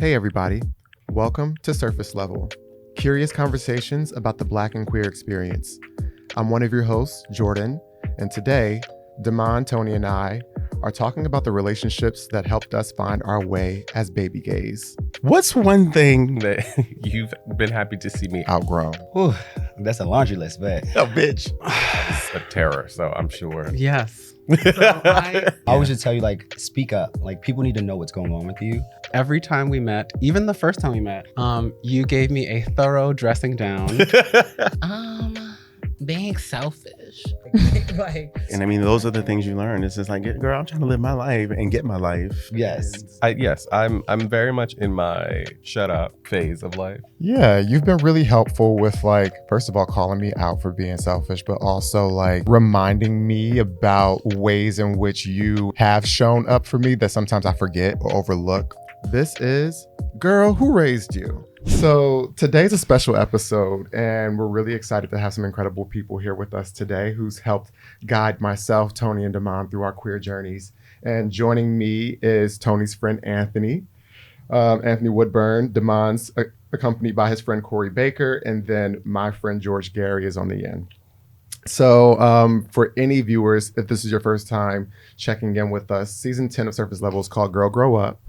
Hey everybody, welcome to Surface Level, curious conversations about the Black and queer experience. I'm one of your hosts, Jordan, and today, Damon, Tony, and I are talking about the relationships that helped us find our way as baby gays. What's one thing that you've been happy to see me Outgrown. Whew, that's a laundry list, but Oh, bitch. It's a terror, so I'm sure. Yes. So I always just tell you, like, speak up. Like, people need to know what's going on with you. every time we met, even the first time we met, you gave me a thorough dressing down. Being selfish. And I mean, those are the things you learn. It's just like, girl, I'm trying to live my life and get my life. Yes. I'm very much in my shut up phase of life. Yeah, you've been really helpful with, like, first of all, calling me out for being selfish, but also like reminding me about ways in which you have shown up for me that sometimes I forget or overlook. This is Girl, Who Raised You? So today's a special episode, and we're really excited to have some incredible people here with us today who's helped guide myself, Tony, and Damon through our queer journeys. And joining me is Tony's friend, Anthony Woodburne. Damon's accompanied by his friend, Corey Baker, and then my friend, George Gary, is on the end. So for any viewers, if this is your first time checking in with us, season 10 of Surface Level is called Girl, Grow Up,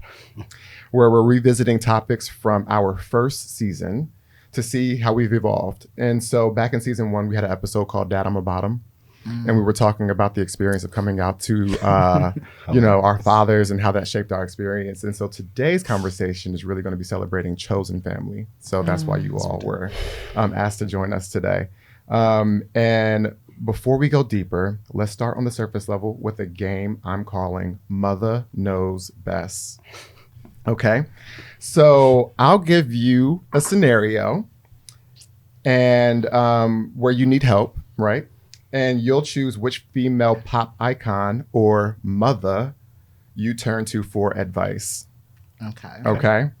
where we're revisiting topics from our first season to see how we've evolved. And so back in season 1, we had an episode called Dad, I'm a Bottom. And we were talking about the experience of coming out to, our fathers and how that shaped our experience. And so today's conversation is really going to be celebrating chosen family. So that's why you all were asked to join us today. And before we go deeper, let's start on the surface level with a game I'm calling Mother Knows Best. Okay, so I'll give you a scenario and where you need help, right? And you'll choose which female pop icon or mother you turn to for advice. Okay.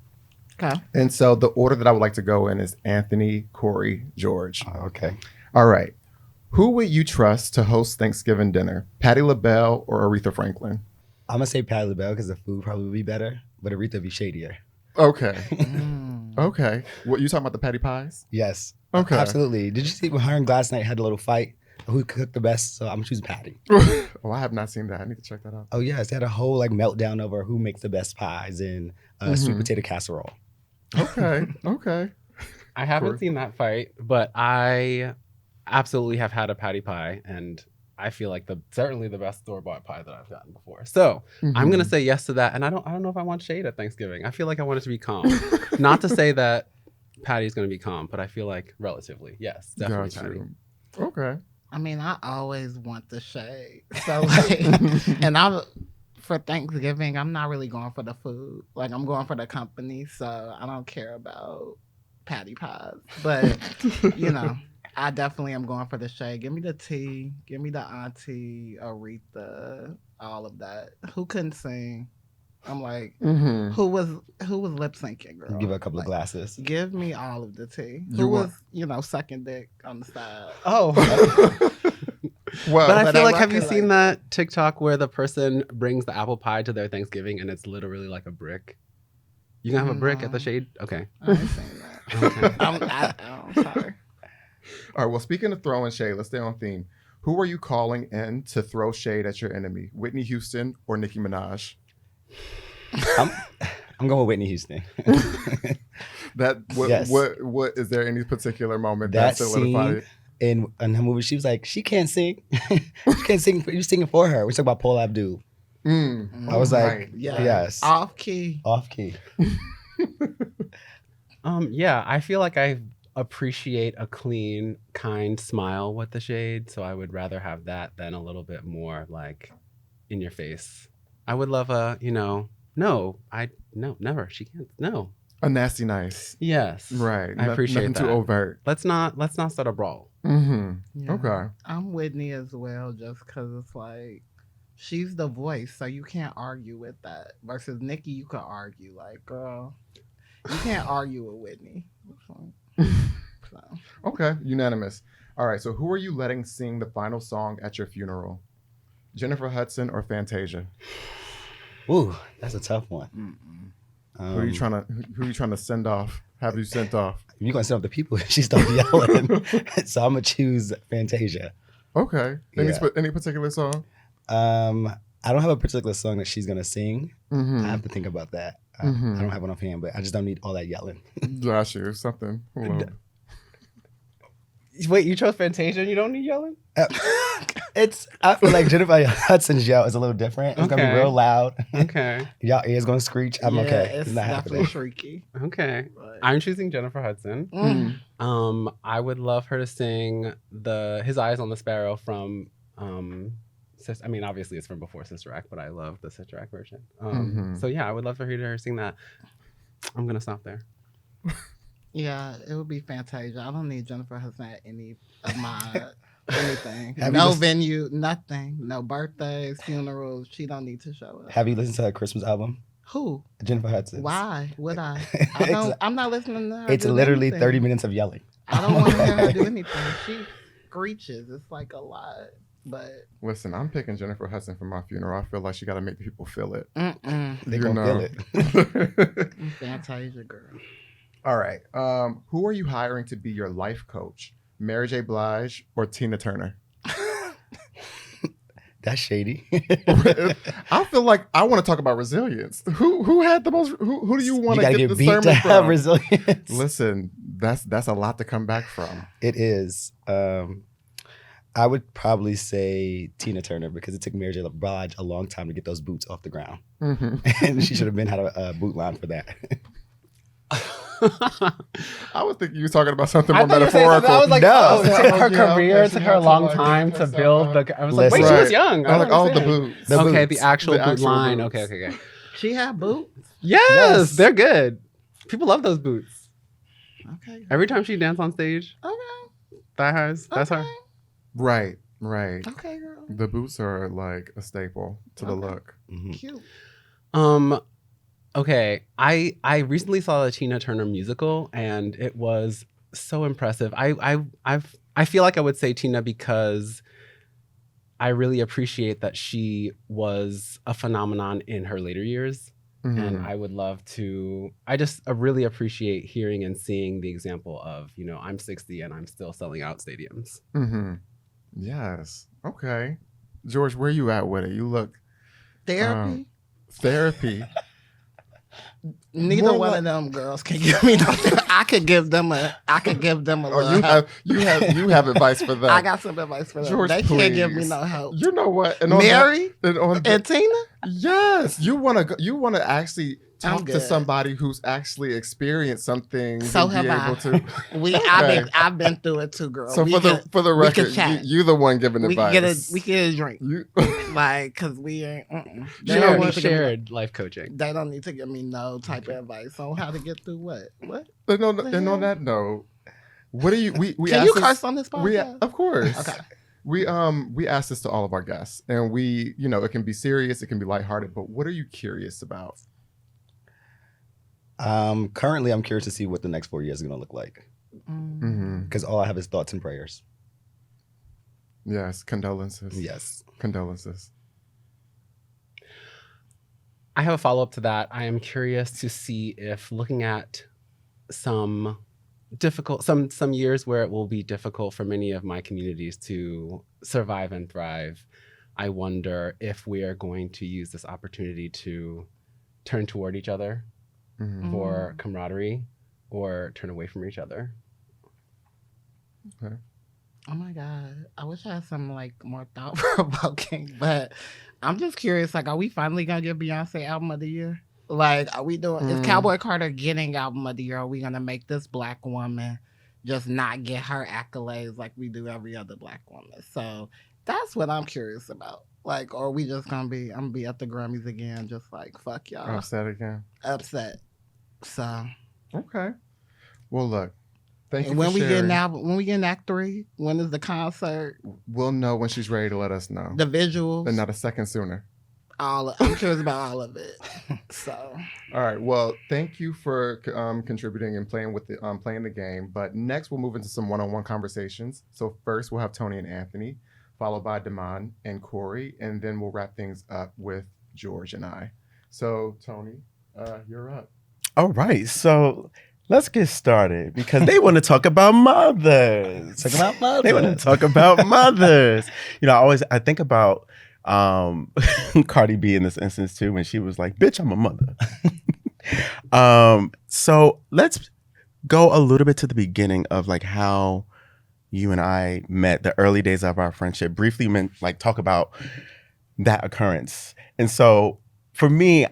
And so the order that I would like to go in is Anthony, Corey, George. Okay. All right. Who would you trust to host Thanksgiving dinner? Patti LaBelle or Aretha Franklin? I'm going to say Patti LaBelle because the food probably would be better, but Aretha would be shadier. Okay. Okay. What, you talking about the patty pies? Yes. Okay. Absolutely. Did you see when her and Gladys Knight had a little fight? Who cooked the best? So I'm choosing Patty. Oh, I have not seen that. I need to check that out. Oh, yes. They had a whole like meltdown over who makes the best pies and sweet potato casserole. Okay. Okay. I haven't Corey? seen that fight, but I absolutely have had a patty pie, and I feel like certainly the best store-bought pie that I've gotten before. So I'm gonna say yes to that, and I don't know if I want shade at Thanksgiving. I feel like I want it to be calm. Not to say that Patty's gonna be calm, but I feel like relatively, yes, definitely Got Patty. you. Okay. I mean, I always want the shade. So, like, and for Thanksgiving, I'm not really going for the food. Like, I'm going for the company. So, I don't care about patty pies. But, I definitely am going for the shade. Give me the tea. Give me the auntie, Aretha, all of that. Who couldn't sing? I'm like, who was lip syncing, girl? Give her a couple of Like, glasses. Give me all of the tea. You Who want- was, sucking dick on the side? Oh, Well, but I but feel I like, have you reckon, seen like- that TikTok where the person brings the apple pie to their Thanksgiving and it's literally like a brick? You can have a brick at the No. shade? Okay. I ain't seen that. Okay. I'm sorry. all right. Well, speaking of throwing shade, let's stay on theme. Who are you calling in to throw shade at your enemy? Whitney Houston or Nicki Minaj? I'm going with Whitney Houston. Yes. What is there any particular moment that That solidified scene in her movie, she was like, she can't sing. She can't sing. You're singing for her. We talk about Paula Abdul. it? I was like, Right. yes. Off key. Off key. Yeah, I feel like I appreciate a clean, kind smile with the shade, so I would rather have that than a little bit more like in your face. I would love no, never. She can't. No. A nasty nice. Yes. Right. I appreciate nothing that. too overt. Let's not start a brawl. Yeah. Okay. I'm Whitney as well, just because it's like she's the voice, so you can't argue with that. Versus Nikki, you could argue. Like, girl, you can't argue with Whitney. So. Okay. Unanimous. All right. So who are you letting sing the final song at your funeral? Jennifer Hudson or Fantasia? Ooh, that's a tough one. Who are you trying to send off? Have you sent off? You're gonna send up the people. She started yelling, so I'm gonna choose Fantasia. Okay. Yeah. Any particular song? I don't have a particular song that she's gonna sing. Mm-hmm. I have to think about that. I don't have one offhand, but I just don't need all that yelling. Got you. Something. Hold on. Wait, you chose Fantasia and you don't need yelling? I feel like Jennifer Hudson's yell is a little different. It's gonna be Okay. real loud. Okay. Y'all ears gonna screech. I'm okay. It's not definitely happening. shrieky. Okay. But- I'm choosing Jennifer Hudson. I would love her to sing His Eyes on the Sparrow from obviously it's from before Sister Act, but I love the Sister Act version. So yeah, I would love to hear her sing that. I'm gonna stop there. Yeah, it would be Fantasia. I don't need Jennifer Hudson at any of my anything. Have you No listened- venue, nothing. No birthdays, funerals. She don't need to show up. Have you listened to her Christmas album? Who? Jennifer Hudson. Why would I? It's- I'm not listening to her. It's do literally anything. 30 minutes of yelling. I don't want to hear her do anything. She screeches. It's like a lot. But Listen, I'm picking Jennifer Hudson for my funeral. I feel like she got to make the people feel it. They You gonna know. feel it. Fantasia girl. All right. Who are you hiring to be your life coach? Mary J. Blige or Tina Turner? That's shady. I feel like I want to talk about resilience. Who had the most? Who do you want You to gotta get get the beat sermon to have from? resilience. Listen, that's a lot to come back from. It is. I would probably say Tina Turner because it took Mary J. Blige a long time to get those boots off the ground, and she should have been had a boot line for that. I was thinking you were talking about something I more thought you were saying metaphorical. something. I was like, No. it took her Yeah, career. okay, It took she her a got long to time like to this, build. I was like, wait, Listen. she was Right. young. I was like, don't oh, the understand. boots. The Okay, boots. the actual The boot actual line. boots. Okay. She had boots. Yes, they're good. People love those boots. Okay. Every time she dances on stage, Okay. thigh highs, that's her. Right. Okay, girl. The boots are like a staple to the Okay. look. Mhm. Cute. Okay. I recently saw the Tina Turner musical and it was so impressive. I feel like I would say Tina because I really appreciate that she was a phenomenon in her later years. And I would love to, I just really appreciate hearing and seeing the example of, I'm 60 and I'm still selling out stadiums. Yes. Okay. George, where you at with it? You look Therapy. therapy. Neither more one like- of them girls can give me nothing. I could give them a Or little help. you have advice for them. I got some advice for them. George, They can't give me please. no help. You know what? And on Mary that- and on and Tina? yes, you want to actually I'm talk to good. somebody who's actually experienced something. So and have be I. able to. I've been through it too, girl. So We for the we could record, chat. you the one giving we can advice. get a drink, You, like, cause we ain't. They don't need to give me- Shared life coaching. They don't need to give me no type of advice on how to get through what. What? and on, The and on hell? that note, what do you? We Can asked you this- curse on this We podcast? of course. Okay. We asked this to all of our guests, and it can be serious, it can be lighthearted, but what are you curious about? Currently, I'm curious to see what the next 4 years is gonna look like Mm-hmm. because all I have is thoughts and prayers. Yes, condolences. Yes. Condolences. I have a follow up to that. I am curious to see if looking at some years where it will be difficult for many of my communities to survive and thrive, I wonder if we are going to use this opportunity to turn toward each other Mhm. for camaraderie or turn away from each other. Oh my god! I wish I had some like more thought provoking, but I'm just curious. Like, are we finally gonna get Beyonce album of the year? Like, are we doing? Is Cowboy Carter getting album of the year? Are we gonna make this black woman just not get her accolades like we do every other black woman? So that's what I'm curious about. Like, or are we just I'm gonna be at the Grammys again, just like fuck y'all, Upset again. upset. So Okay. Well, look. Thank you. and when for we get sharing. when we get Act 3, when is the concert? We'll know when she's ready to let us know. The visuals, And not a second sooner. I'm curious about all of it. So All right. Well, thank you for contributing and playing with playing the game. But next, we'll move into some one-on-one conversations. So first, we'll have Tony and Anthony, followed by Damon and Corey, and then we'll wrap things up with George and I. So Tony, you're up. All right, so let's get started because they want to talk about mothers. Talk about mothers. They want to talk about mothers. I think about Cardi B in this instance too, when she was like, "Bitch, I'm a mother." So let's go a little bit to the beginning of like how you and I met, the early days of our friendship. Briefly, talk about that occurrence. And so for me,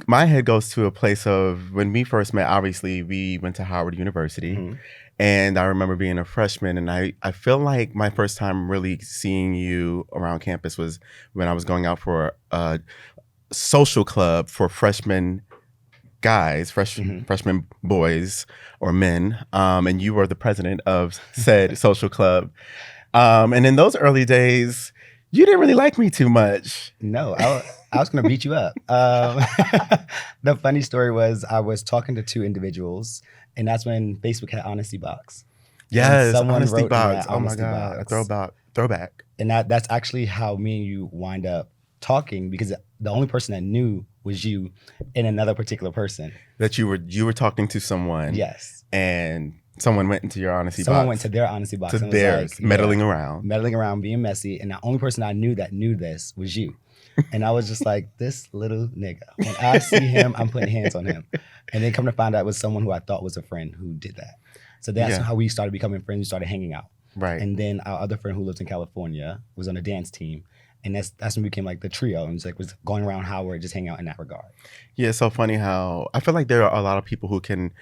my head goes to a place of when we first met. Obviously, we went to Howard University, Mm-hmm. and I remember being a freshman. And I feel like my first time really seeing you around campus was when I was going out for a social club for freshman guys, freshman boys or men, and you were the president of said social club. And in those early days, you didn't really like me too much. No, I was going to beat you up. The funny story was I was talking to two individuals, and that's when Facebook had Honesty Box. Yes, someone Honesty wrote in Box. that Oh my Honesty God, Box. throwback. And that's actually how me and you wind up talking, because the only person that knew was you and another particular person. That you were talking to someone. Yes. And someone went into your Honesty Box. Someone went to their Honesty Box. To and was theirs, like, meddling around. Meddling around, being messy. And the only person I knew that knew this was you. And I was just like, this little nigga. When I see him, I'm putting hands on him. And then come to find out it was someone who I thought was a friend who did that. So that's how we started becoming friends. We started hanging out. Right. And then our other friend who lives in California was on a dance team. And that's when we became like the trio, and was going around Howard, just hanging out in that regard. Yeah, it's so funny how I feel like there are a lot of people who can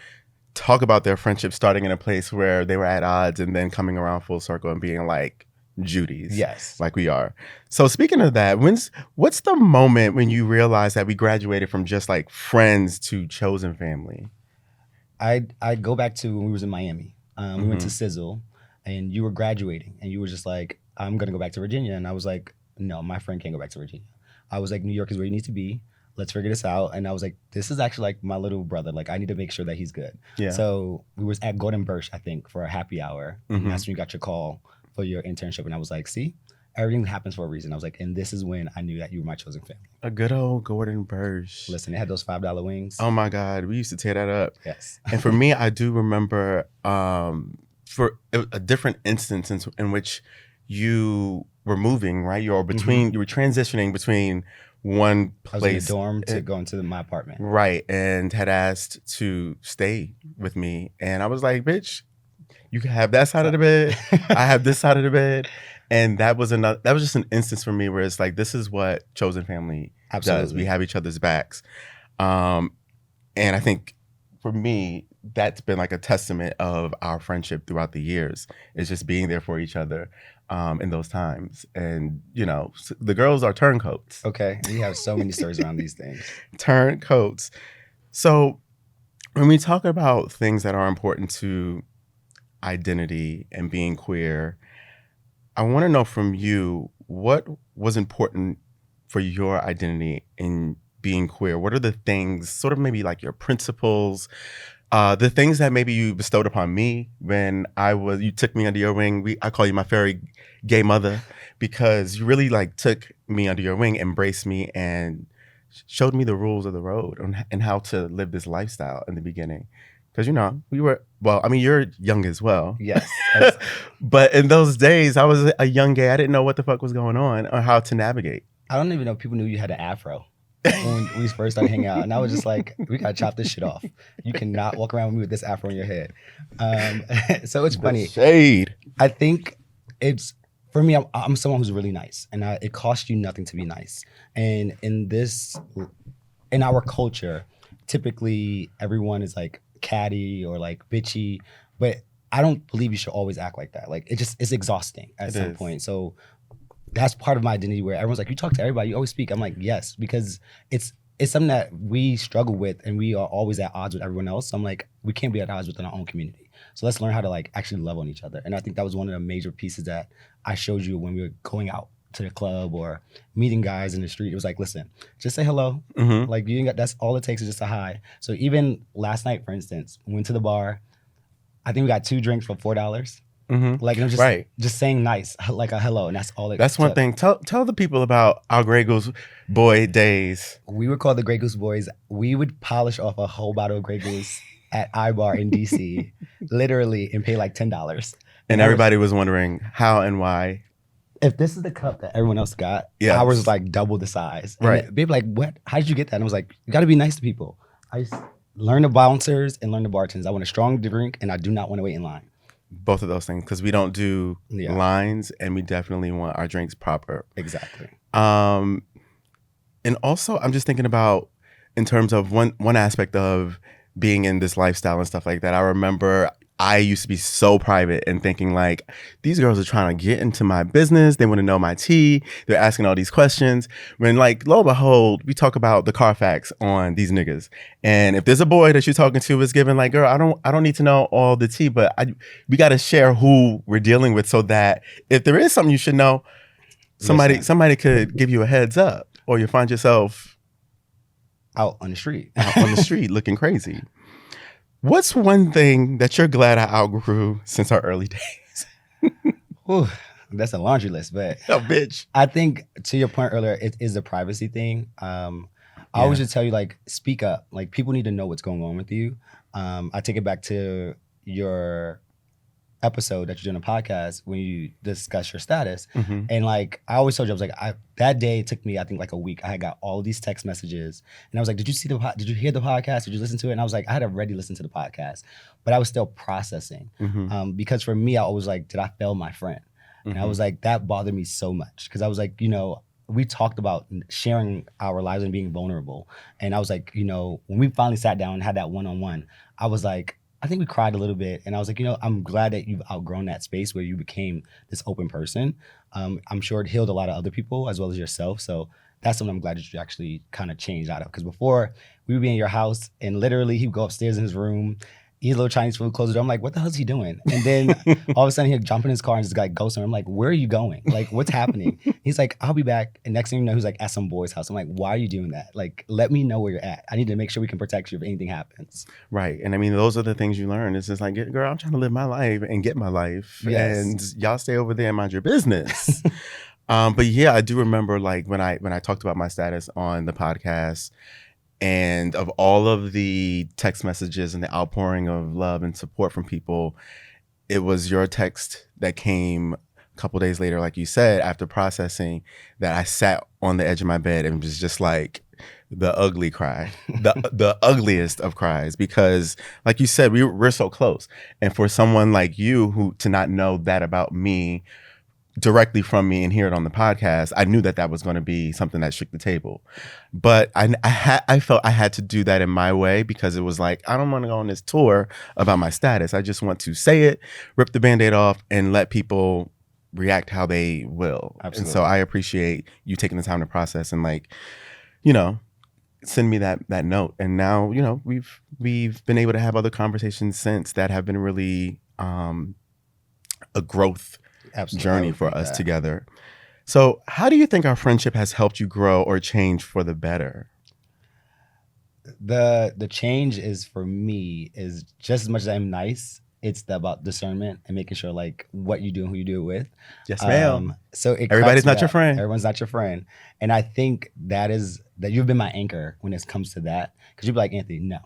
talk about their friendship starting in a place where they were at odds and then coming around full circle and being like Judy's. Yes. Like we are. So speaking of that, what's the moment when you realized that we graduated from just like friends to chosen family? I go back to when we was in Miami. We went to Sizzle, and you were graduating, and you were just like, I'm going to go back to Virginia. And I was like, no, my friend can't go back to Virginia. I was like, New York is where you need to be. Let's figure this out. And I was like, this is actually like my little brother. Like, I need to make sure that he's good. Yeah. So we was at Gordon Birch, I think, for a happy hour. And that's when you got your call for your internship. And I was like, see, everything happens for a reason. I was like, and this is when I knew that you were my chosen family. A good old Gordon Birch. Listen, they had those $5 wings. Oh my God, we used to tear that up. Yes. And for me, I do remember for a different instance in which you were moving, right? You were transitioning between one place. I was in a dorm to go into my apartment. Right. And had asked to stay with me. And I was like, bitch, you can have that side of the bed. I have this side of the bed. And that was just an instance for me where it's like, this is what chosen family does. We have each other's backs. And I think for me, that's been like a testament of our friendship throughout the years. It's just being there for each other in those times. And, the girls are turncoats. Okay. We have so many stories around these things. Turncoats. So when we talk about things that are important to identity and being queer, I want to know from you, what was important for your identity in being queer? What are the things, sort of maybe like your principles, the things that maybe you bestowed upon me when you took me under your wing? I call you my fairy gay mother, because you really like took me under your wing, embraced me, and showed me the rules of the road and how to live this lifestyle in the beginning. Because, you're young as well. Yes. But in those days, I was a young gay. I didn't know what the fuck was going on or how to navigate. I don't even know if people knew you had an afro when we first started hanging out. And I was just like, we got to chop this shit off. You cannot walk around with me with this afro in your head. So it's funny. Shade. I think for me, I'm someone who's really nice. And it costs you nothing to be nice. And in our culture, typically everyone is like catty or like bitchy, but I don't believe you should always act like that. Like it's exhausting at some point. So that's part of my identity where everyone's like, you talk to everybody, you always speak. I'm like, yes, because it's something that we struggle with and we are always at odds with everyone else. So I'm like, we can't be at odds within our own community. So let's learn how to like actually love on each other. And I think that was one of the major pieces that I showed you when we were going out to the club or meeting guys in the street. It was like, listen, just say hello. Mm-hmm. Like that's all it takes is just a hi. So even last night, for instance, went to the bar. I think we got 2 drinks for $4. Like, I'm just saying nice, like a hello, and that's all it That's one took. thing. Tell the people about our Grey Goose boy days. We were called the Grey Goose Boys. We would polish off a whole bottle of Grey Goose at iBar in DC, literally, and pay like $10. And everybody was wondering how and why. If this is the cup that everyone else got, Yes. ours was like double the size. And Right. They'd be like, what? How did you get that? And I was like, you got to be nice to people. I just learn the bouncers and learn the bartenders. I want a strong drink, and I do not want to wait in line. Both of those things, because we don't do Yeah. lines, and we definitely want our drinks proper. Exactly. And also, I'm just thinking about in terms of one aspect of being in this lifestyle and stuff like that. I remember I used to be so private and thinking like, these girls are trying to get into my business. They want to know my tea. They're asking all these questions. When like, lo and behold, we talk about the Carfax on these niggas. And if there's a boy that you're talking to is giving like, girl, I don't need to know all the tea, but we got to share who we're dealing with so that if there is something you should know, somebody could give you a heads up, or you find yourself Out on the street. out on the street looking crazy. What's one thing that you're glad I outgrew since our early days? Whew, that's a laundry list, but Oh, bitch. I think to your point earlier, it is the privacy thing. I always just tell you, like, speak up. Like, people need to know what's going on with you. I take it back to your episode that you're doing a podcast when you discuss your status. Mm-hmm. And like, I always told you, I was like, that day it took me, I think like a week. I had got all these text messages and I was like, did you hear the podcast? Did you listen to it? And I was like, I had already listened to the podcast, but I was still processing. Mm-hmm. Because for me, I always like, did I fail my friend? And I was like, that bothered me so much. Cause I was like, we talked about sharing our lives and being vulnerable. And I was like, when we finally sat down and had that one-on-one, I was like, I think we cried a little bit. And I was like, I'm glad that you've outgrown that space where you became this open person. I'm sure it healed a lot of other people as well as yourself. So that's something I'm glad that you actually kind of changed out of. Because before, we would be in your house and literally he'd go upstairs in his room, eat a little Chinese food, close the door. I'm like, what the hell is he doing? And then all of a sudden he'd jump in his car and just like ghost him. I'm like, where are you going? Like, what's happening? He's like, I'll be back. And next thing you know, he's like at some boy's house. I'm like, why are you doing that? Like, let me know where you're at. I need to make sure we can protect you if anything happens. Right. And I mean, those are the things you learn. It's just like, girl, I'm trying to live my life and get my life. Yes. And y'all stay over there and mind your business. But yeah, I do remember like when I talked about my status on the podcast, and of all of the text messages and the outpouring of love and support from people, it was your text that came a couple days later, like you said, after processing, that I sat on the edge of my bed and was just like the ugly cry, the ugliest of cries, because like you said, we're so close. And for someone like you who to not know that about me directly from me and hear it on the podcast, I knew that was going to be something that shook the table. But I felt I had to do that in my way, because it was like, I don't want to go on this tour about my status. I just want to say it, rip the Band-Aid off, and let people react how they will. Absolutely. And so I appreciate you taking the time to process and like, send me that note. And now, we've been able to have other conversations since that have been really a growth journey for us together. So how do you think our friendship has helped you grow or change for the better? The change is, for me, is just as much as I'm nice, it's about discernment and making sure like what you do and who you do it with. Yes, ma'am. So Everybody's not your friend. Everyone's not your friend. And I think that you've been my anchor when it comes to that. Because you'd be like, Anthony, no.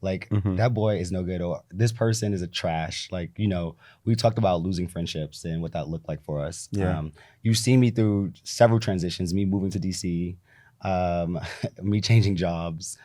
Like, that boy is no good, or this person is a trash. Like, we talked about losing friendships and what that looked like for us. Yeah. You've seen me through several transitions, me moving to DC, me changing jobs,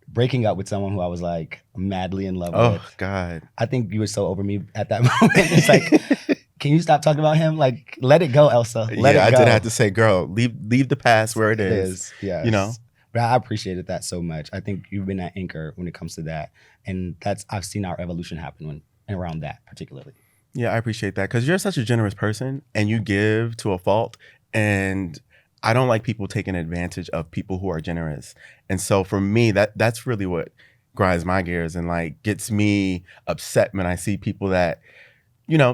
breaking up with someone who I was like madly in love with. Oh, God. I think you were so over me at that moment. It's like, can you stop talking about him? Like, let it go, Elsa. Let it go. I did have to say, girl, leave the past where it is. Yes. But I appreciated that so much. I think you've been that anchor when it comes to that. And I've seen our evolution happen around that particularly. Yeah, I appreciate that, because you're such a generous person and you give to a fault. And I don't like people taking advantage of people who are generous. And so for me, that's really what grinds my gears and like gets me upset when I see people that,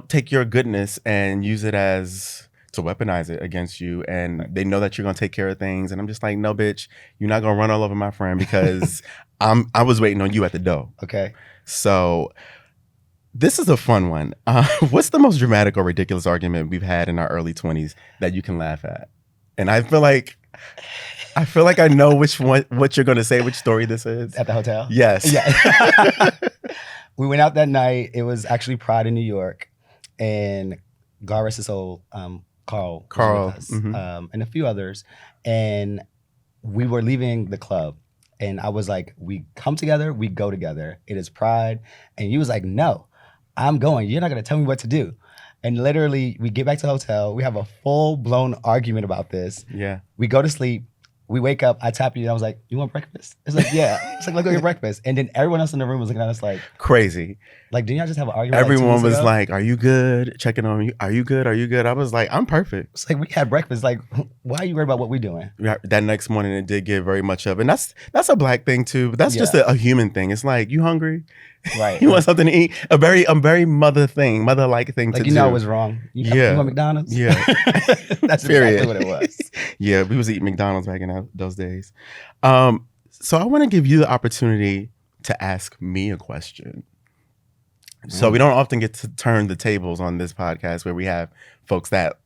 take your goodness and use it to weaponize it against you, and they know that you're gonna take care of things, and I'm just like, no, bitch, you're not gonna run all over my friend, because I was waiting on you at the door. Okay. So This is a fun one. What's the most dramatic or ridiculous argument we've had in our early 20s that you can laugh at? And I feel like I know what you're going to say, which story this is. At the hotel? Yes. Yeah. We went out that night. It was actually Pride in New York. And God rest his soul, Carl was with us, and a few others. And we were leaving the club. And I was like, we come together, we go together. It is Pride. And you was like, no, I'm going. You're not going to tell me what to do. And literally, we get back to the hotel. We have a full-blown argument about this. Yeah. We go to sleep. We wake up. I tap you. And I was like, you want breakfast? It's like, yeah. It's like, let's go get breakfast. And then everyone else in the room was looking at us like. Crazy. Like, didn't y'all just have an argument? Everyone was ago? like, are you good? Checking on you. Are you good? Are you good? I was like, I'm perfect. It's like, we had breakfast. Like, why are you worried about what we're doing? That next morning, it did get very much of. And that's a Black thing, too. But that's just a human thing. It's like, you hungry? Right. You want something to eat? A very mother-like thing to do. Like, you know it was wrong. You want McDonald's? Yeah. That's exactly what it was. Yeah, we was eating McDonald's back in those days. So I want to give you the opportunity to ask me a question. So we don't often get to turn the tables on this podcast where we have folks that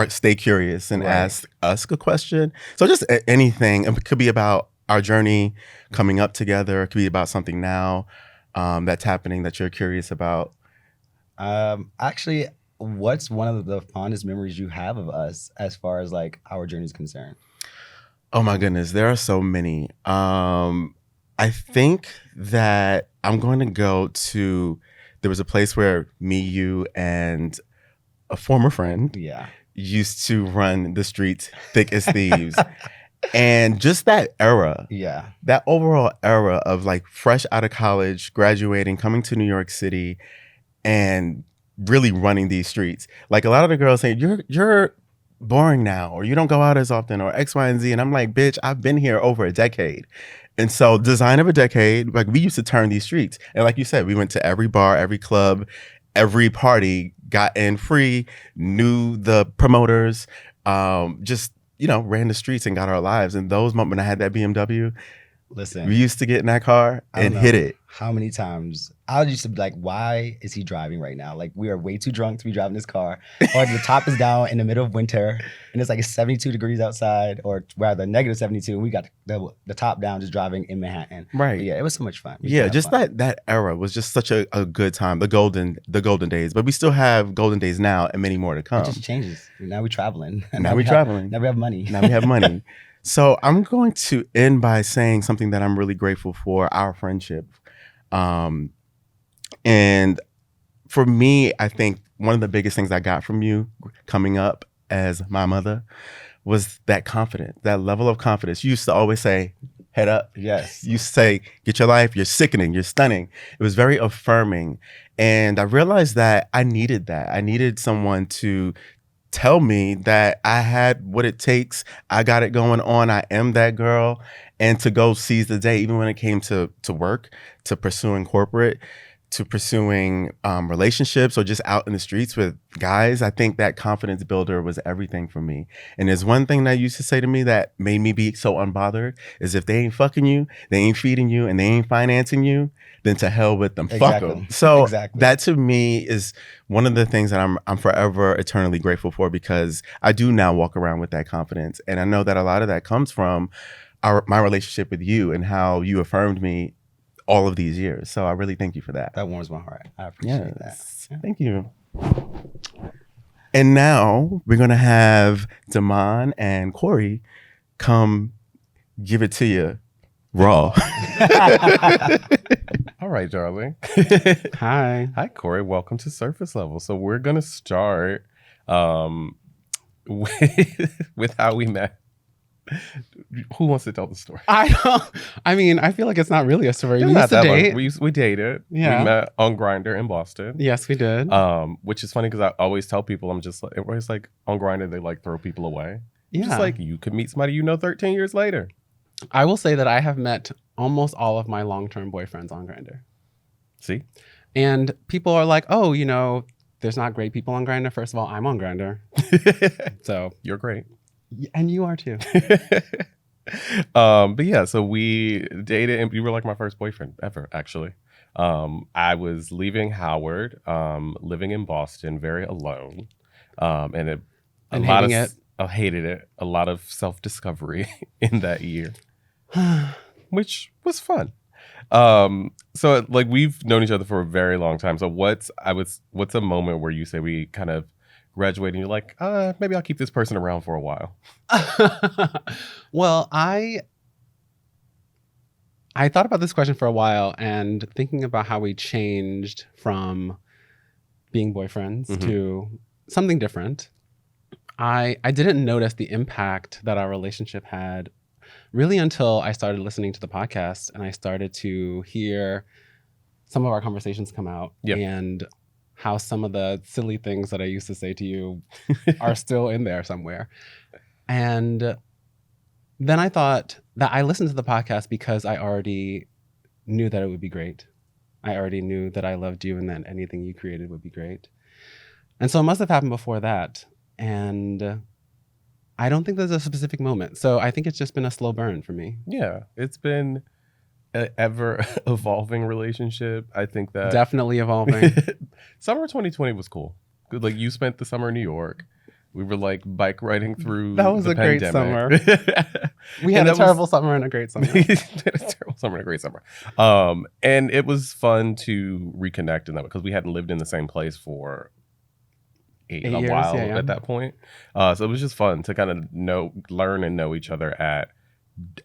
stay curious and ask us a question. So just anything. It could be about our journey coming up together. It could be about something now that's happening that you're curious about. Actually, what's one of the fondest memories you have of us as far as like our journey is concerned? Oh my goodness, there are so many. I think that I'm going to go to, there was a place where me, you, and a former friend used to run the streets thick as thieves. And just that era, that overall era of like fresh out of college, graduating, coming to New York City, and really running these streets. Like a lot of the girls say, you're boring now, or you don't go out as often, or X, Y, and Z. And I'm like, bitch, I've been here over a decade. And so design of a decade, like we used to turn these streets. And like you said, we went to every bar, every club, every party, got in free, knew the promoters, just, ran the streets and got our lives. And those moments when I had that BMW, listen, we used to get in that car and hit it. How many times I used to be like, why is he driving right now? Like, we are way too drunk to be driving this car. Or the top is down in the middle of winter and it's like 72 degrees outside, or rather negative 72. And we got the top down just driving in Manhattan. Right. But yeah, it was so much fun. Just that era was just such a good time, the golden days. But we still have golden days now and many more to come. It just changes. Now we're traveling. Now we have money. Now we have money. So I'm going to end by saying something that I'm really grateful for, our friendship. And for me, I think one of the biggest things I got from you coming up as my mother was that confidence, that level of confidence. You used to always say, head up. Yes. You say, get your life, you're sickening, you're stunning. It was very affirming. And I realized that I needed that. I needed someone to tell me that I had what it takes. I got it going on. I am that girl. And to go seize the day, even when it came to work, to pursuing corporate, to pursuing relationships, or just out in the streets with guys. I think that confidence builder was everything for me. And there's one thing that used to say to me that made me be so unbothered is, if they ain't fucking you, they ain't feeding you, and they ain't financing you, then to hell with them. Fuck them. So that to me is one of the things that I'm forever eternally grateful for, because I do now walk around with that confidence. And I know that a lot of that comes from my relationship with you and how you affirmed me all of these years. So I really thank you for that. That warms my heart. I appreciate that. Thank you. And now we're going to have Damon and Corey come give it to you raw. All right, darling. Hi. Hi, Corey. Welcome to Surface Level. So we're going to start with how we met. Who wants to tell the story? I feel like it's not really a story. We used to date. We dated. Yeah. We met on Grindr in Boston. Yes, we did. Which is funny because I always tell people, I'm just like, everybody's like, on Grindr, they like throw people away. Yeah. Just like, you could meet somebody 13 years later. I will say that I have met almost all of my long-term boyfriends on Grindr. See? And people are like, oh, there's not great people on Grindr. First of all, I'm on Grindr. So you're great. And you are too. But yeah, so we dated, and you were like my first boyfriend ever, actually. I was leaving Howard, living in Boston, very alone, and hating it. I hated it. A lot of self-discovery in that year, which was fun. So like we've known each other for a very long time. So what's a moment where you say we kind of graduate and you're like, maybe I'll keep this person around for a while? Well, I thought about this question for a while and thinking about how we changed from being boyfriends to something different. I didn't notice the impact that our relationship had really until I started listening to the podcast and I started to hear some of our conversations come out and how some of the silly things that I used to say to you are still in there somewhere. And then I thought that I listened to the podcast because I already knew that it would be great. I already knew that I loved you and that anything you created would be great. And so it must have happened before that. And I don't think there's a specific moment. So I think it's just been a slow burn for me. Yeah, it's been an ever evolving relationship. I think that Definitely evolving. Summer 2020 was cool. Good, like you spent the summer in New York. We were like bike riding through. That was the a great pandemic. summer. We had a terrible summer and a great summer. We had a terrible summer and a great summer. And it was fun to reconnect in that because we hadn't lived in the same place for a years, while yeah. at that point. So it was just fun to kind of learn and know each other at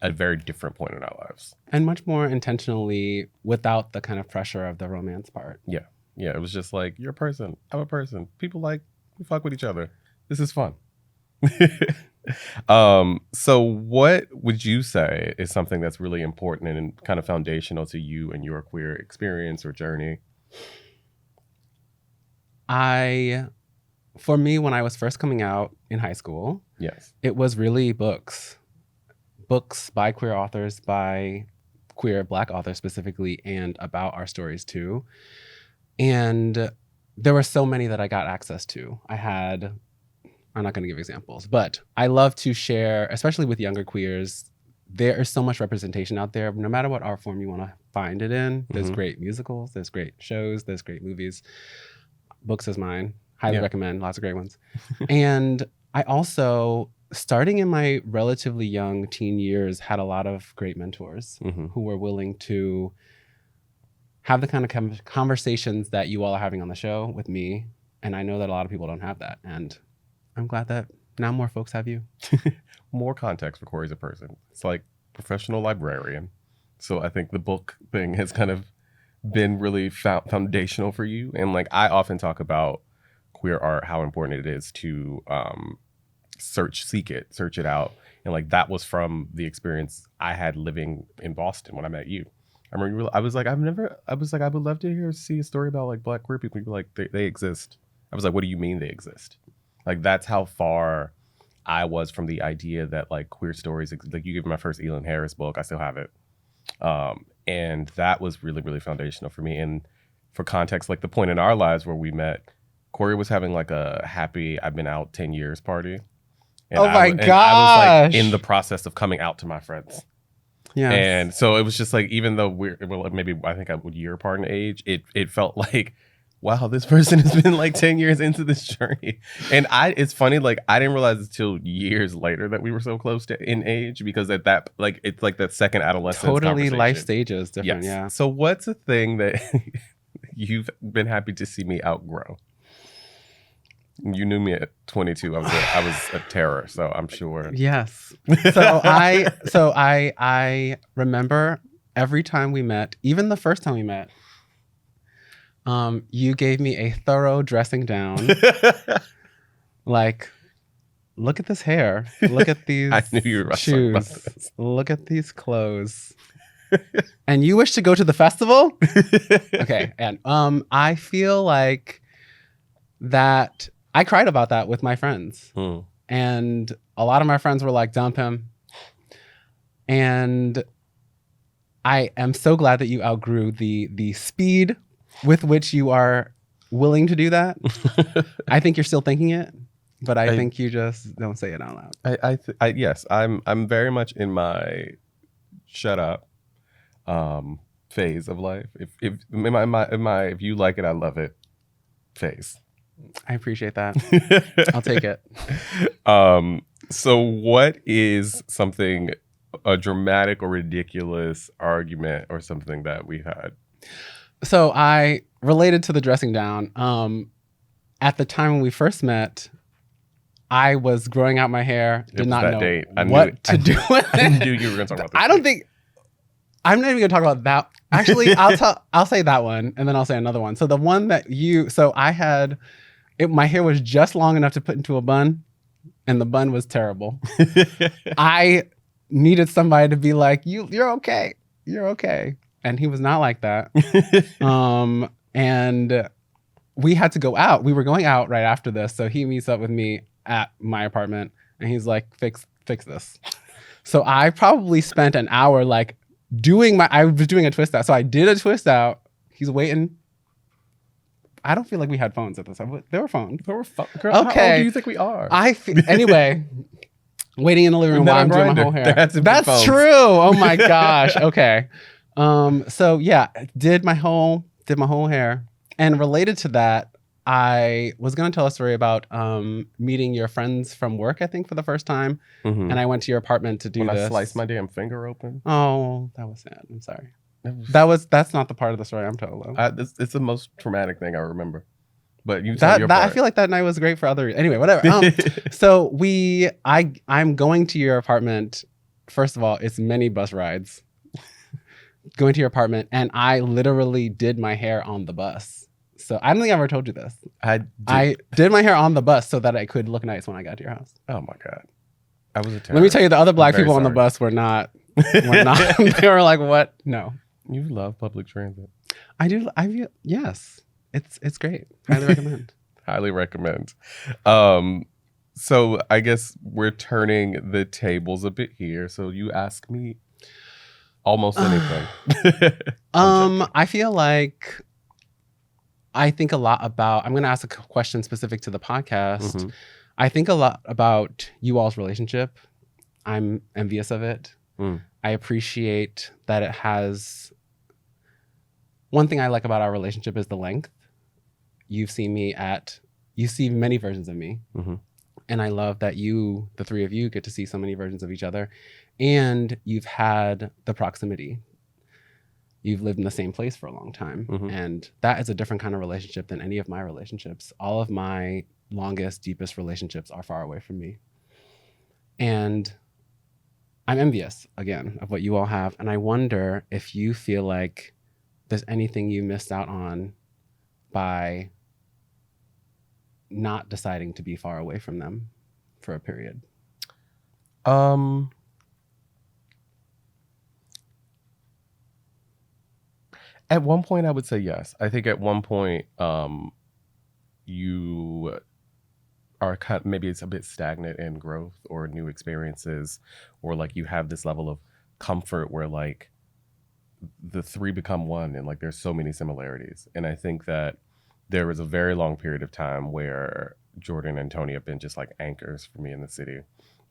a very different point in our lives. And much more intentionally without the kind of pressure of the romance part. Yeah. Yeah. It was just like, you're a person. I'm a person. People we fuck with each other. This is fun. So what would you say is something that's really important and kind of foundational to you and your queer experience or journey? For me, when I was first coming out in high school, Yes. it was really books by queer authors, by queer Black authors specifically, and about our stories too. And there were so many that I got access to. I'm not going to give examples, but I love to share, especially with younger queers. There is so much representation out there. No matter what art form you want to find it in, there's great musicals, there's great shows, there's great movies. Books is mine. Highly recommend. Lots of great ones. And I also, starting in my relatively young teen years, had a lot of great mentors who were willing to have the kind of conversations that you all are having on the show with me. And I know that a lot of people don't have that. And I'm glad that now more folks have you. More context for Corey as a person. It's like professional librarian. So I think the book thing has kind of been really foundational for you. And like I often talk about queer art, how important it is to search it out. And like that was from the experience I had living in Boston when I met you. I remember I was like, I would love to see a story about like Black queer people. You'd be like, they exist. I was like, what do you mean they exist? Like that's how far I was from the idea that like queer stories, like you gave me my first Elin Harris book, I still have it. And that was really, really foundational for me. And for context, like the point in our lives where we met, Corey was having like a happy I've been out 10 years party. And my and I was gosh. like in the process of coming out to my friends. Yeah. And so it was just like, even though maybe I think I would year apart in age, it felt like, wow, this person has been like 10 years into this journey. And it's funny, like I didn't realize until years later that we were so close in age, because at that, like, it's like that second adolescence Totally life conversation. stages different. Yes. Yeah. So what's a thing that you've been happy to see me outgrow? You knew me at 22. I was a terror, so I'm sure. Yes. So I remember every time we met, even the first time we met, you gave me a thorough dressing down. Like, look at this hair. Look at these I knew you were talking about shoes. this. Look at these clothes. And you wish to go to the festival? Okay. And I feel like that I cried about that with my friends. And a lot of my friends were like, dump him. And I am so glad that you outgrew the speed with which you are willing to do that. I think you're still thinking it, but I think you just don't say it out loud. Yes, I'm very much in my shut up. phase of life. If you like it, I love it phase. I appreciate that. I'll take it. So what is something, a dramatic or ridiculous argument or something that we had? So I related to the dressing down. At the time when we first met, I was growing out my hair, did not know what to do with it. I knew you were going to talk about this. I don't think I'm not even going to talk about that. Actually, I'll say that one, and then I'll say another one. So the one that I had, my hair was just long enough to put into a bun, and the bun was terrible. I needed somebody to be like, you're okay. You're okay. And he was not like that. And we had to go out. We were going out right after this. So he meets up with me at my apartment and he's like, fix this. So I probably spent an hour like I was doing a twist out. So I did a twist out. He's waiting. I don't feel like we had phones at this time. There were phones. Girl, okay. How old do you think we are? Anyway, waiting in the living room while I'm doing my whole hair. That's true. Oh my gosh. Okay. So yeah, did my whole hair. And related to that, I was going to tell a story about meeting your friends from work, I think, for the first time. Mm-hmm. And I went to your apartment to do when this. I sliced my damn finger open. Oh, that was sad. I'm sorry. That's not the part of the story I'm telling. It's the most traumatic thing I remember. But you tell your part. I feel like that night was great for other. Anyway, whatever. So I'm going to your apartment. First of all, it's many bus rides. Going to your apartment, and I literally did my hair on the bus. So I don't think I ever told you this. I did my hair on the bus so that I could look nice when I got to your house. Oh my God. I was a terrorist. Let me tell you, the other black people on the bus were not. They were like, what? No. You love public transit. I do. Yes. It's great. Highly recommend. Highly recommend. So I guess we're turning the tables a bit here. So you ask me almost anything. I feel like I think a lot about, I'm going to ask a question specific to the podcast. Mm-hmm. I think a lot about you all's relationship. I'm envious of it. I appreciate that it has, one thing I like about our relationship is the length. You see many versions of me. Mm-hmm. And I love that the three of you, get to see so many versions of each other. And you've had the proximity. You've lived in the same place for a long time. Mm-hmm. And that is a different kind of relationship than any of my relationships. All of my longest, deepest relationships are far away from me. And I'm envious, again, of what you all have. And I wonder if you feel like there's anything you missed out on by not deciding to be far away from them for a period. At one point, I would say yes. I think at one point, you are kind of, maybe it's a bit stagnant in growth or new experiences, or like you have this level of comfort where like the three become one and like there's so many similarities. And I think that there was a very long period of time where Jordan and Tony have been just like anchors for me in the city,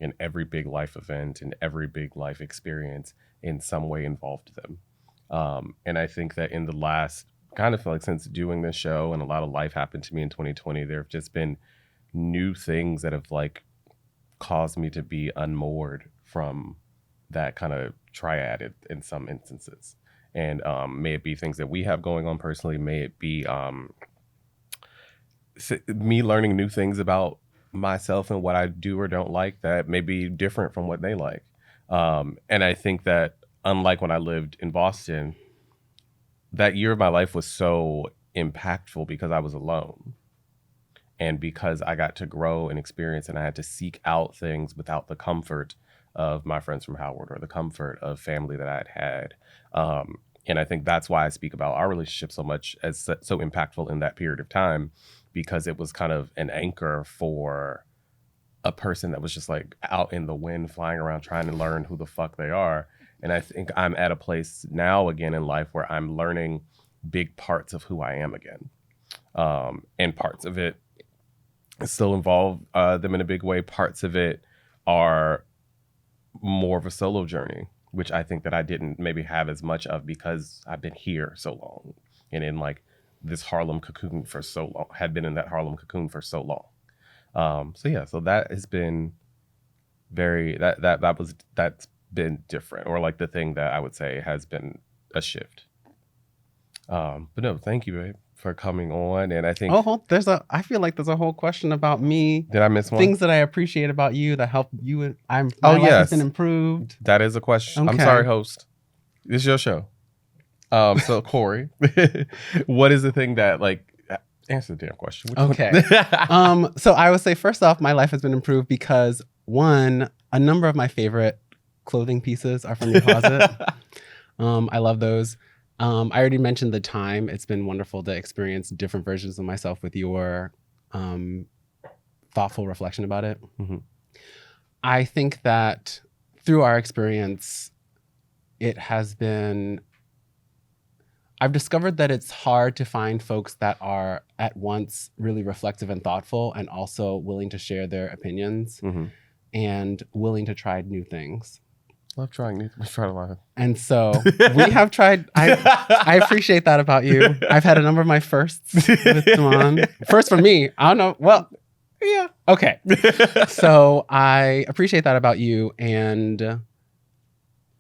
and every big life event and every big life experience in some way involved them. And I think that in the last kind of like since doing this show and a lot of life happened to me in 2020, there have just been new things that have like caused me to be unmoored from that kind of triad in some instances. And may it be things that we have going on personally, may it be me learning new things about myself and what I do or don't like that may be different from what they like. And I think that unlike when I lived in Boston, that year of my life was so impactful because I was alone and because I got to grow and experience, and I had to seek out things without the comfort of my friends from Howard or the comfort of family that I had. And I think that's why I speak about our relationship so much as so impactful in that period of time, because it was kind of an anchor for a person that was just like out in the wind, flying around, trying to learn who the fuck they are. And I think I'm at a place now again in life where I'm learning big parts of who I am again. And parts of it still involve them in a big way. Parts of it are more of a solo journey which I think that I didn't maybe have as much of because I've been here so long and in like this Harlem cocoon for so long, had been in that Harlem cocoon for so long. So that has been that's been different, or like the thing that I would say has been a shift. But no, thank you, babe, for coming on. And I think I feel like there's a whole question about me. Did I miss one? Things that I appreciate about you that help you and my life yes, has been improved. That is a question. Okay. I'm sorry, host. This is your show. So Corey, what is the thing that like answer the damn question? Okay. So I would say first off, my life has been improved because one, a number of my favorite clothing pieces are from your closet. I love those. I already mentioned the time. It's been wonderful to experience different versions of myself with your thoughtful reflection about it. Mm-hmm. I think that through our experience, it has been, I've discovered that it's hard to find folks that are at once really reflective and thoughtful and also willing to share their opinions and willing to try new things. Love trying. We've tried a lot. And so we have tried. I appreciate that about you. I've had a number of my firsts with Damon. First for me. I don't know. Well, yeah. Okay. So I appreciate that about you. And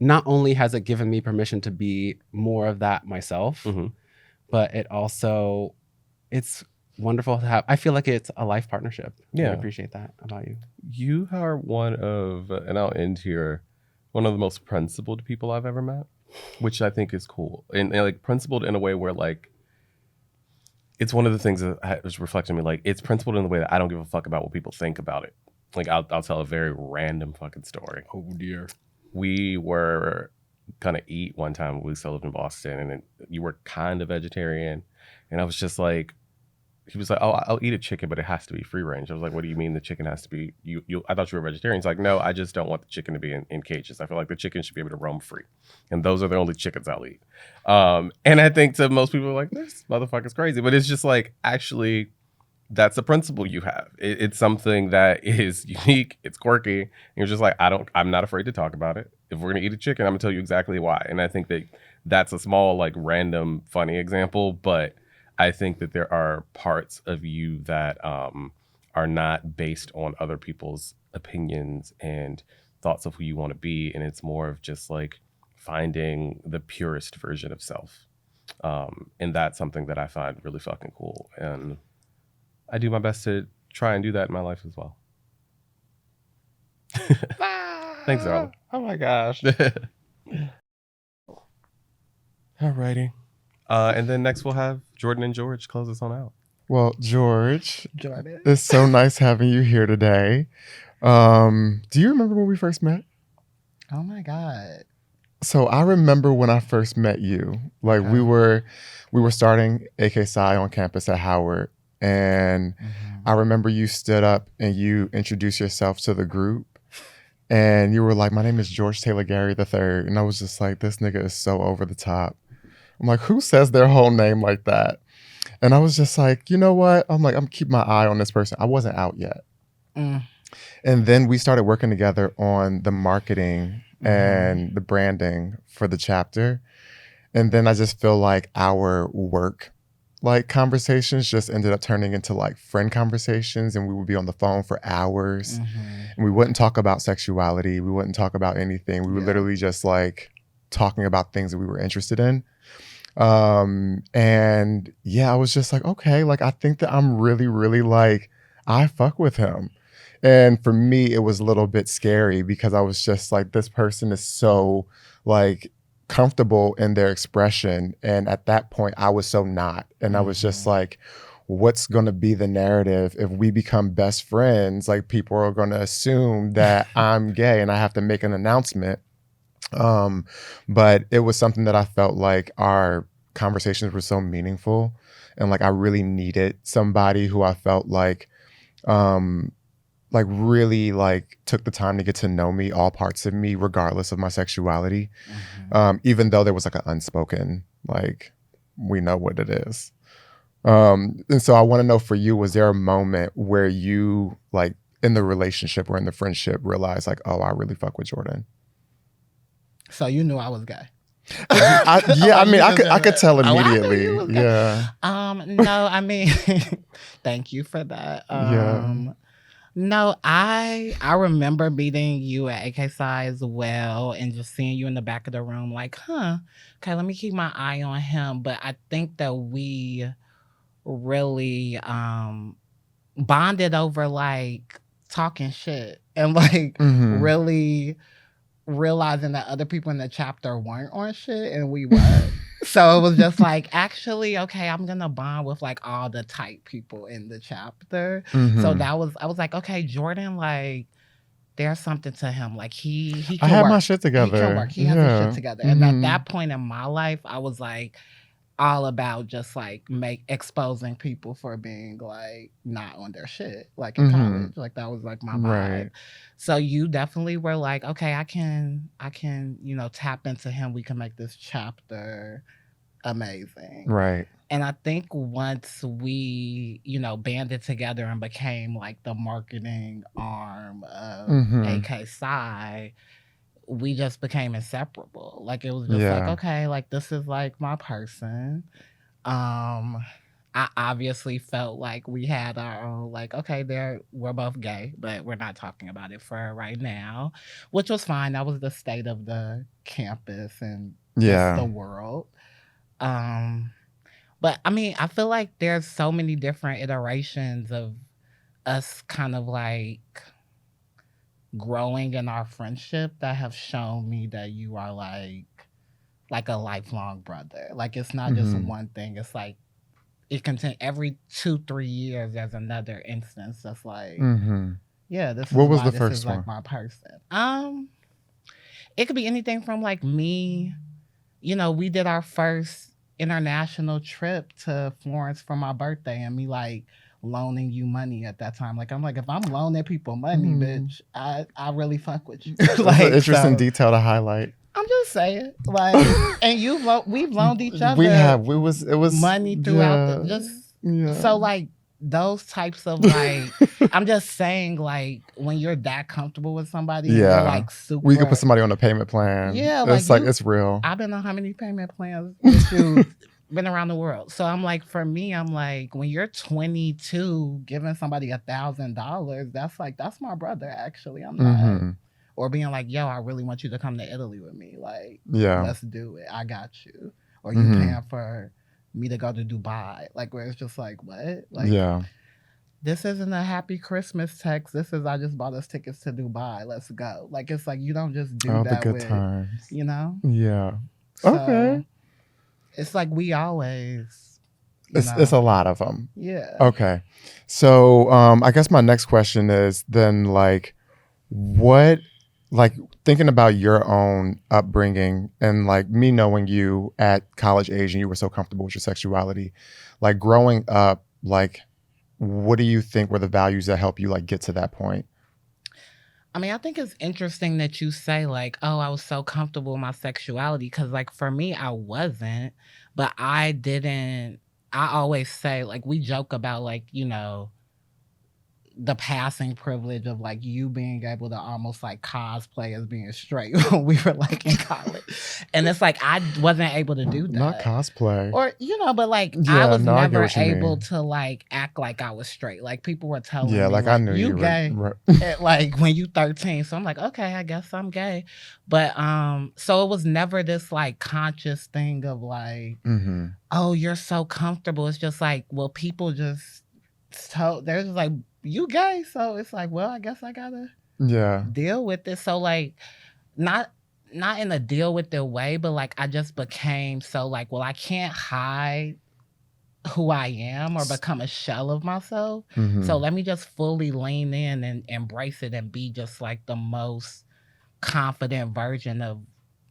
not only has it given me permission to be more of that myself, but it also, it's wonderful to have. I feel like it's a life partnership. Yeah. I appreciate that about you. You are one of, and I'll end here, one of the most principled people I've ever met, which I think is cool. And like principled in a way where like, it's one of the things that was reflecting me, like it's principled in the way that I don't give a fuck about what people think about it. Like I'll tell a very random fucking story. Oh dear. We were gonna eat one time when we still lived in Boston, and you were kind of vegetarian. And I was just like, he was like, oh, I'll eat a chicken, but it has to be free range. I was like, what do you mean the chicken has to be, I thought you were a vegetarian. He's like, no, I just don't want the chicken to be in cages. I feel like the chicken should be able to roam free. And those are the only chickens I'll eat. And I think to most people like, this motherfucker's crazy. But it's just like, actually, that's a principle you have. It's something that is unique. It's quirky. And you're just like, I'm not afraid to talk about it. If we're going to eat a chicken, I'm going to tell you exactly why. And I think that that's a small, like random, funny example, but I think that there are parts of you that are not based on other people's opinions and thoughts of who you want to be. And it's more of just like finding the purest version of self. And that's something that I find really fucking cool. And I do my best to try and do that in my life as well. Thanks, darling. Oh my gosh. Alrighty. And then next we'll have Jordan and George close us on out. Well, George, Jordan. it's so nice having you here today. Do you remember when we first met? Oh my God. So I remember when I first met you. Like we were starting AK Psi on campus at Howard, and I remember you stood up and you introduced yourself to the group, and you were like, "My name is George Taylor Gary III," and I was just like, "This nigga is so over the top." I'm like, who says their whole name like that? And I was just like, you know what? I'm like, I'm keeping my eye on this person. I wasn't out yet. And then we started working together on the marketing and the branding for the chapter. And then I just feel like our work like conversations just ended up turning into like friend conversations, and we would be on the phone for hours and we wouldn't talk about sexuality. We wouldn't talk about anything. We were literally just like talking about things that we were interested in. And yeah, I was just like, okay, like I think that I'm really, really like, I fuck with him. And for me, it was a little bit scary because I was just like, this person is so like comfortable in their expression. And at that point I was so not. And I was just like, what's going to be the narrative if we become best friends? Like people are going to assume that I'm gay and I have to make an announcement. But it was something that I felt like our conversations were so meaningful, and like I really needed somebody who I felt like really like took the time to get to know me, all parts of me, regardless of my sexuality. Even though there was like an unspoken, like, we know what it is. And so I want to know for you, was there a moment where you like in the relationship or in the friendship realized like, oh, I really fuck with Jordan? So you knew I was gay. I could tell Oh, I knew immediately. you was gay. Yeah. No, I mean, thank you for that. Yeah. No, I remember meeting you at AKSI as well, and just seeing you in the back of the room, like, okay, let me keep my eye on him. But I think that we really bonded over like talking shit and like Mhm. really realizing that other people in the chapter weren't on shit and we were. So it was just like, actually, okay, I'm gonna bond with like all the tight people in the chapter. So Mhm. I was like, okay, Jordan, like there's something to him. Like he I can had work. my shit He can together. work. He has his Yeah. shit together. And at Mhm. that point in my life, I was like all about just like exposing people for being like not on their shit, like in Mhm. college. Like that was like my vibe. Right. So you definitely were like, okay, I can, tap into him. We can make this chapter amazing. Right. And I think once we, banded together and became like the marketing arm of Mhm. AK Psi, we just became inseparable. Like it was just like, Yeah. okay, like this is like my person. I obviously felt like we had our own, like, okay, we're both gay, but we're not talking about it for right now, which was fine. That was the state of the campus and just Yeah. the world. But I mean, I feel like there's so many different iterations of us kind of like growing in our friendship that have shown me that you are like a lifelong brother. Like it's not just Mhm. one thing. It's like it contain every 2-3 years there's another instance that's like, Mhm. yeah, this is What was why the this first is like one? my person. It could be anything from like me, we did our first international trip to Florence for my birthday and me like loaning you money at that time. Like I'm like, if I'm loaning people money, bitch, I really fuck with you. That's an Like interesting so detail to highlight. I'm just saying, like, and we've loaned each other We have. It was money throughout yeah. just Yeah. so like those types of like I'm just saying like when you're that comfortable with somebody and Yeah. you're like super We could put somebody on a payment plan. Yeah, It's like like it's real. I've been on how many payment plans with you been around the world. So I'm like, for me, I'm like, when you're 22 giving somebody $1,000, that's my brother actually. I'm not Mhm. or being like, yo, I really want you to come to Italy with me. Like, Yeah. let's do it. I got you. Or you Mhm. paying for me to go to Dubai. Like, where it's just like, what? Like, Yeah. this isn't a happy Christmas text. This is, I just bought us tickets to Dubai. Let's go. Like, it's like, you don't just do All the that good with, times. Yeah. So, Okay. it's like we always, It's a lot of them. Yeah. Okay. So I guess my next question is then like what like thinking about your own upbringing and like me knowing you at college age and you were so comfortable with your sexuality, like growing up, like what do you think were the values that help you like get to that point? I mean, I think it's interesting that you say like, oh, I was so comfortable with my sexuality. Cause like for me, I wasn't, but I always say like, we joke about like, the passing privilege of like you being able to almost like cosplay as being straight when we were like in college. And it's like I wasn't able to do that. Not cosplay. Or but like Yeah, I was no, I get never what you able mean. to like act like I was straight. Like people were telling Yeah, me like I knew you you were gay right. at, like when you 13. So I'm like, okay, I guess I'm gay. But so it was never this like conscious thing of like, Mhm. oh, you're so comfortable. It's just like, well, people just they're just like, you gay, so it's like, well, I guess I gotta deal with it. So like not in a deal with it way, but like I just became so like, well, I can't hide who I am or become a shell of myself. Mhm. So let me just fully lean in and embrace it and be just like the most confident version of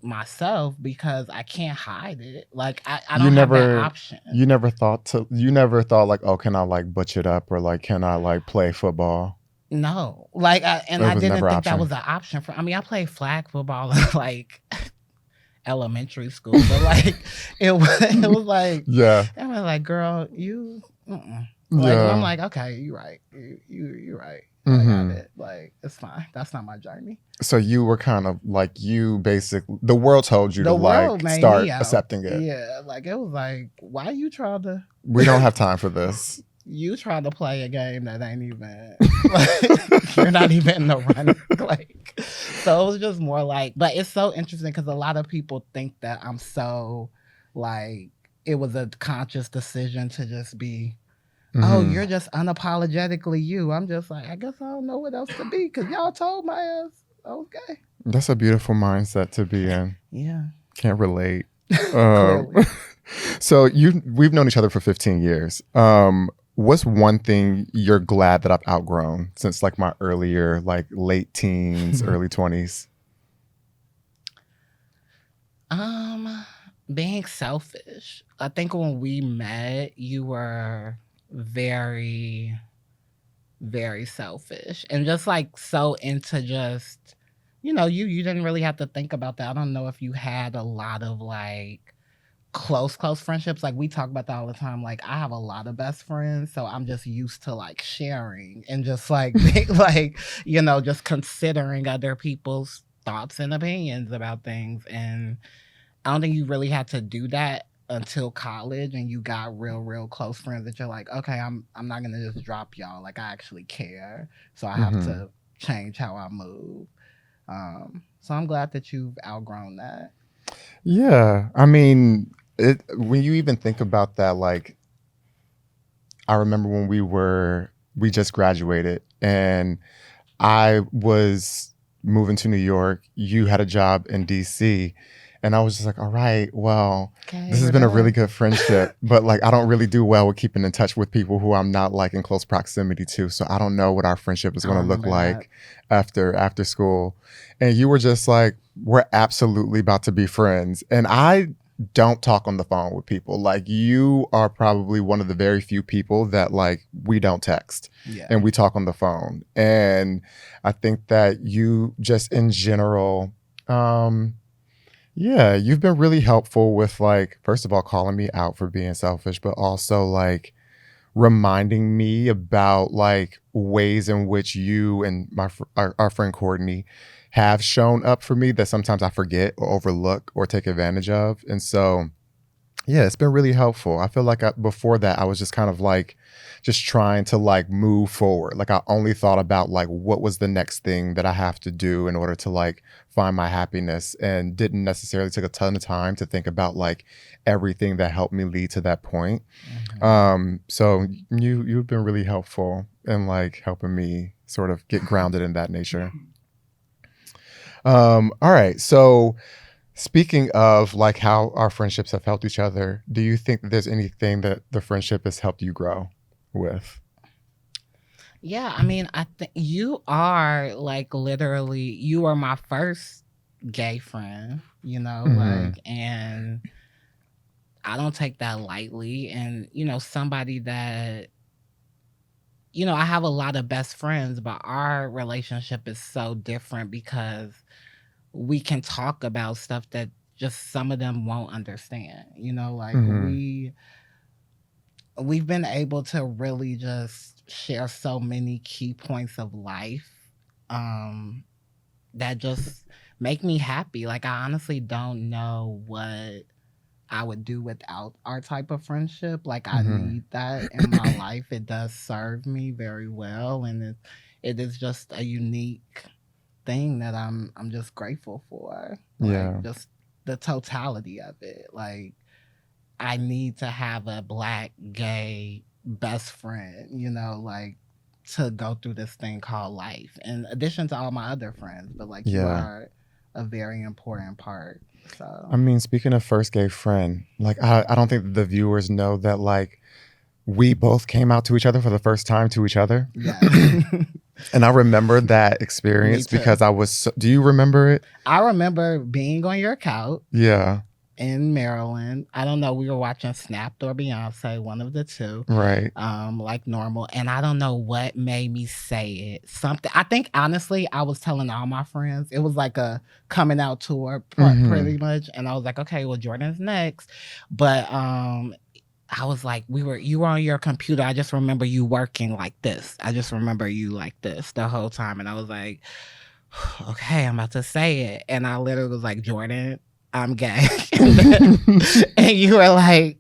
myself because I can't hide it. Like I don't have that option. You never thought like, oh, can I like butch it up or like can I like play football? No, like I It was didn't never think that option. was an option for. I mean, I played flag football in like elementary school, but like it was like Yeah. I was like, girl, Like, and I'm Yeah. like, okay, you're right. You're right. I got Mhm. it. Like, it's fine. That's not my journey. So you were kind of like, you basically, the world told you to The world like made start me out. accepting it. Yeah, like it was like, why you trying to? We don't have time for this. You trying to play a game that ain't even like, you're not even in the running. Like, so it was just more like, but it's so interesting because a lot of people think that I'm so like it was a conscious decision to just be, oh, Mhm. you're just unapologetically you. I'm just like, I guess I don't know what else to be because y'all told my ass, okay. That's a beautiful mindset to be in. Yeah. Can't relate. Clearly. So we've known each other for 15 years. What's one thing you're glad that I've outgrown since like my earlier, like late teens, early 20s? Being selfish. I think when we met, you were very, very selfish and just like so into just, you didn't really have to think about that. I don't know if you had a lot of like close friendships. Like we talk about that all the time. Like I have a lot of best friends, so I'm just used to like sharing and just like like, just considering other people's thoughts and opinions about things. And I don't think you really had to do that until college and you got real close friends that you're like, okay, I'm not gonna just drop y'all. Like I actually care. So I have Mhm. to change how I move. So I'm glad that you've outgrown that. Yeah. I mean, when you even think about that, like, I remember when we just graduated and I was moving to New York. You had a job in DC. And I was just like, all right, well, Okay, this has we're been a really done. good friendship, but like, I don't really do well with keeping in touch with people who I'm not like in close proximity to. So I don't know what our friendship is I going to look remember that. like after school. And you were just like, we're absolutely about to be friends. And I don't talk on the phone with people. Like you are probably one of the very few people that like we don't text Yeah. and we talk on the phone. And I think that you just in general, yeah, you've been really helpful with like, first of all, calling me out for being selfish, but also like reminding me about like ways in which you and our friend Courtney have shown up for me that sometimes I forget or overlook or take advantage of. And so, yeah, it's been really helpful. I feel like before that, I was just kind of like just trying to like move forward. Like I only thought about like what was the next thing that I have to do in order to like find my happiness and didn't necessarily take a ton of time to think about like everything that helped me lead to that point. So you've been really helpful in like helping me sort of get grounded in that nature. All right. So speaking of like how our friendships have helped each other, do you think that there's anything that the friendship has helped you grow with? Yeah, I mean, I think you are like literally, you are my first gay friend, Mhm. like, and I don't take that lightly. And, somebody that, I have a lot of best friends, but our relationship is so different because we can talk about stuff that just some of them won't understand, like Mhm. we've been able to really just share so many key points of life that just make me happy. Like I honestly don't know what I would do without our type of friendship. Like I Mhm. need that in my life. It does serve me very well, and it is just a unique thing that I'm just grateful for. Yeah. Like just the totality of it. Like I need to have a black gay best friend, like to go through this thing called life. In addition to all my other friends, but like you Yeah. are a very important part. So I mean, speaking of first gay friend, like I don't think the viewers know that like we both came out to each other for the first time to each other. yeah. And I remember that experience too. because do you remember it? I remember being on your couch Yeah. in Maryland. I don't know, we were watching Snapped or Beyonce, one of the two. Right. Like normal. And I don't know what made me say it. Something. I think honestly, I was telling all my friends. It was like a coming out tour, Mhm. pretty much. And I was like, okay, well, Jordan's next. But I was like, you were on your computer. I just remember you working like this. I just remember you like this the whole time. And I was like, okay, I'm about to say it. And I literally was like, Jordan, I'm gay. And you were like,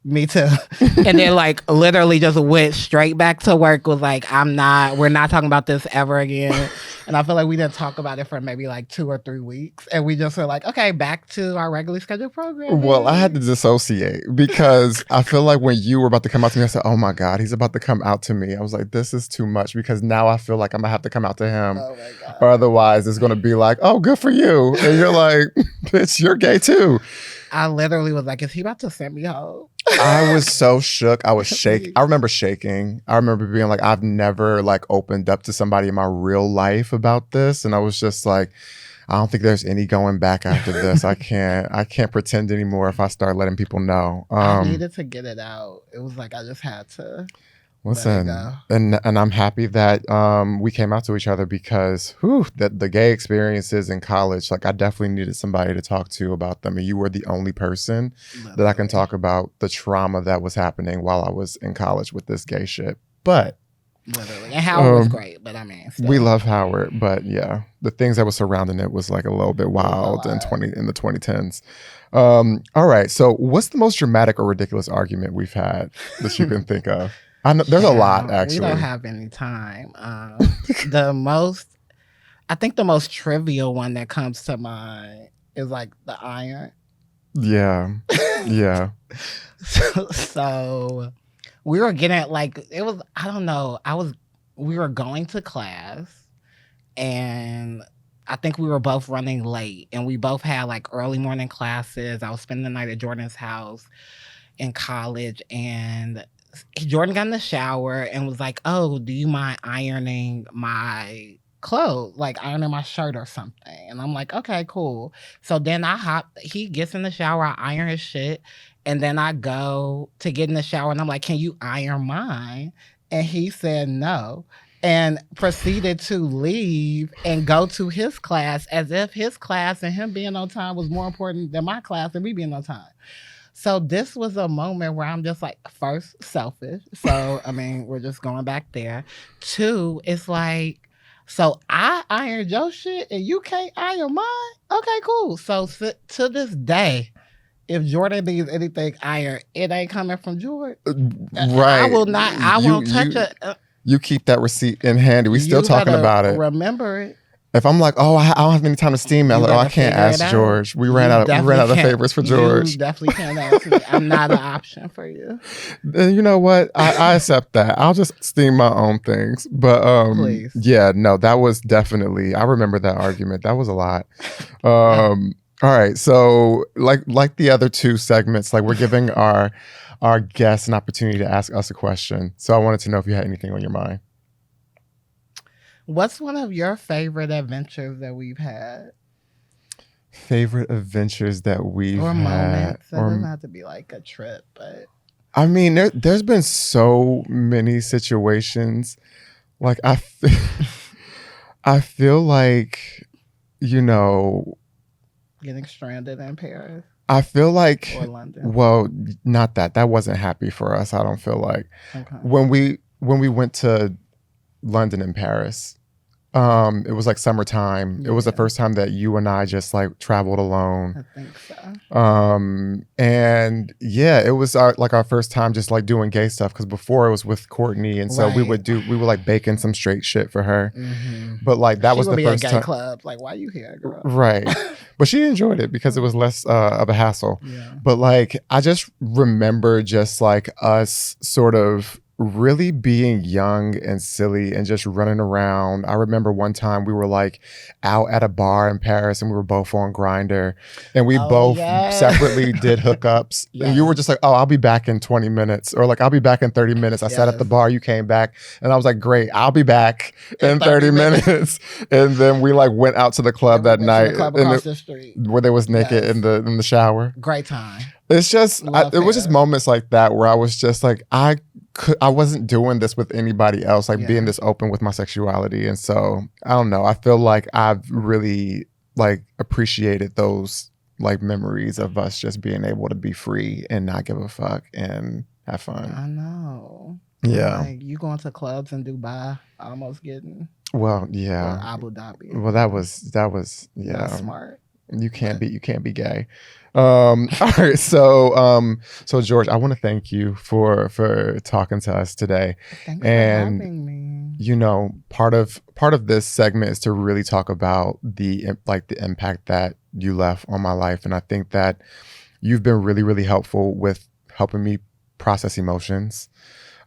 me too. And then like literally just went straight back to work, was like, we're not talking about this ever again. And I feel like we didn't talk about it for maybe like 2 or 3 weeks. And we just were like, okay, back to our regularly scheduled program. Well, I had to dissociate because I feel like when you were about to come out to me, I said, oh my God, he's about to come out to me. I was like, this is too much, because now I feel like I'm gonna have to come out to him. Oh my God. Or otherwise it's gonna be like, oh, good for you. And you're like, bitch, you're gay too. I literally was like, is he about to send me home? I was so shook. I was shaking. I remember shaking. I remember being like, I've never like opened up to somebody in my real life about this. And I was just like, I don't think there's any going back after this. I can't pretend anymore if I start letting people know. I needed to get it out. It was like I just had to. Listen, and I'm happy that we came out to each other, because that the gay experiences in college, like I definitely needed somebody to talk to about them, and you were the only person that I can talk about the trauma that was happening while I was in college with this gay shit. But literally, and Howard was great, but I mean, still. We love Howard, but yeah, the things that were surrounding it was like a little bit wild in the 2010s. All right, so what's the most dramatic or ridiculous argument we've had that you can think of? I know, there's a lot, actually. We don't have any time. I think the most trivial one that comes to mind is like the iron. Yeah. Yeah. So we were getting like, it was, I don't know. We were going to class, and I think we were both running late, and we both had like early morning classes. I was spending the night at Jordan's house in college, and Jordan got in the shower and was like, oh, do you mind ironing my clothes, like ironing my shirt or something? And I'm like, okay, cool. So then he gets in the shower, I iron his shit, and then I go to get in the shower, and I'm like, can you iron mine? And he said no, and proceeded to leave and go to his class, as if his class and him being on time was more important than my class and me being on time. So this was a moment where I'm just like, first, selfish. So, I mean, we're just going back there. 2, it's like, so I ironed your shit and you can't iron mine? Okay, cool. So to this day, if Jordan needs anything ironed, it ain't coming from Jordan. Right. I won't touch it. You keep that receipt in handy. We still talking about it. Remember it. If I'm like, oh, I don't have any time to steam it, I can't ask George. We ran out of favorites for George. You definitely can't ask me. I'm not an option for you. You know what? I accept that. I'll just steam my own things. But please. Yeah, no, that was definitely, I remember that argument. That was a lot. All right. So like the other 2 segments, like we're giving our guests an opportunity to ask us a question. So I wanted to know if you had anything on your mind. What's one of your favorite adventures that we've had? Favorite adventures that we've or had? Moments. It doesn't have to be like a trip, but I mean, there's been so many situations. Like I feel like, you know, getting stranded in Paris. I feel like, or London. Well, not that. That wasn't happy for us. I don't feel like when we went to London and Paris, it was like summertime. Yeah. It was the first time that you and I just like traveled alone. I think so. And yeah, it was our first time just like doing gay stuff, because before it was with Courtney, and so we would like baking some straight shit for her. Mm-hmm. But like that was the first gay time. Club. Like, why you here, girl? Right. But she enjoyed it because it was less of a hassle. Yeah. But like I just remember just like us sort of really being young and silly and just running around. I remember one time we were like out at a bar in Paris, and we were both on Grindr, and we both separately did hookups. Yes. And you were just like, oh, I'll be back in 20 minutes, or like, I'll be back in 30 minutes. I sat at the bar, you came back, and I was like, great, I'll be back in 30 minutes. And then we like went out to the club that night, the club across the street, where they was naked in the shower. Great time. It's just, it was just moments like that where I was just like, I wasn't doing this with anybody else, like being this open with my sexuality. And so I don't know, I feel like I've really like appreciated those like memories of us just being able to be free and not give a fuck and have fun. I know. Yeah. Like you going to clubs in Dubai, almost getting Well, or yeah. Abu Dhabi. Well, that was yeah. That's smart. You can't be gay. All right. So George, I want to thank you for talking to us today. Thanks And for having me. you know, part of this segment is to really talk about the impact that you left on my life. And I think that you've been really, really helpful with helping me process emotions,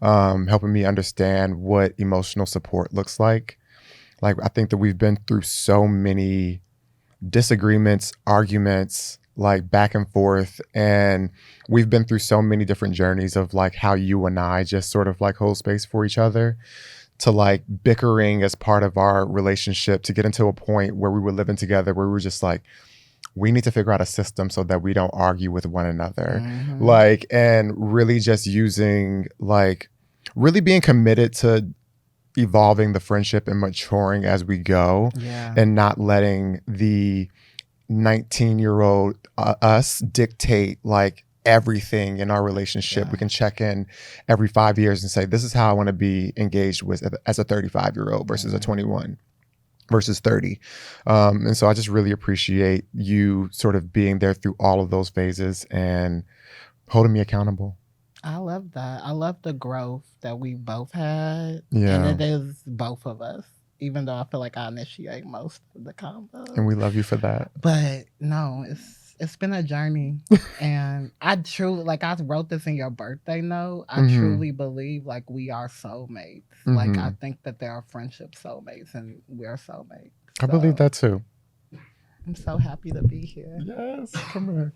helping me understand what emotional support looks like. Like, I think that we've been through so many disagreements, arguments, like back and forth. And we've been through so many different journeys of like how you and I just sort of like hold space for each other, to like bickering as part of our relationship, to get into a point where we were living together where we were just like, we need to figure out a system so that we don't argue with one another. Mhm. Like, and really just using like, really being committed to evolving the friendship and maturing as we go, Yeah. and not letting the 19-year-old us dictate like everything in our relationship. Yeah. We can check in every 5 years and say, this is how I want to be engaged with as a 35-year-old versus a 21 versus 30. And so I just really appreciate you sort of being there through all of those phases and holding me accountable. I love that. I love the growth that we both had. Yeah. And it is both of us, even though I feel like I initiate most of the combo. And we love you for that. But no, it's been a journey. And I truly, like, I wrote this in your birthday note. I Mhm. truly believe like we are soulmates. Like, Mhm. I think that there are friendship soulmates and we're soulmates. I believe So, that too. I'm so happy to be here. Yes, come here.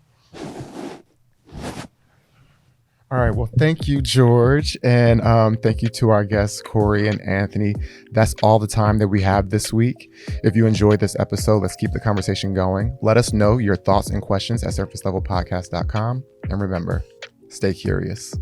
All right. Well, thank you, George. And thank you to our guests, Corey and Anthony. That's all the time that we have this week. If you enjoyed this episode, let's keep the conversation going. Let us know your thoughts and questions at surfacelevelpodcast.com. And remember, stay curious.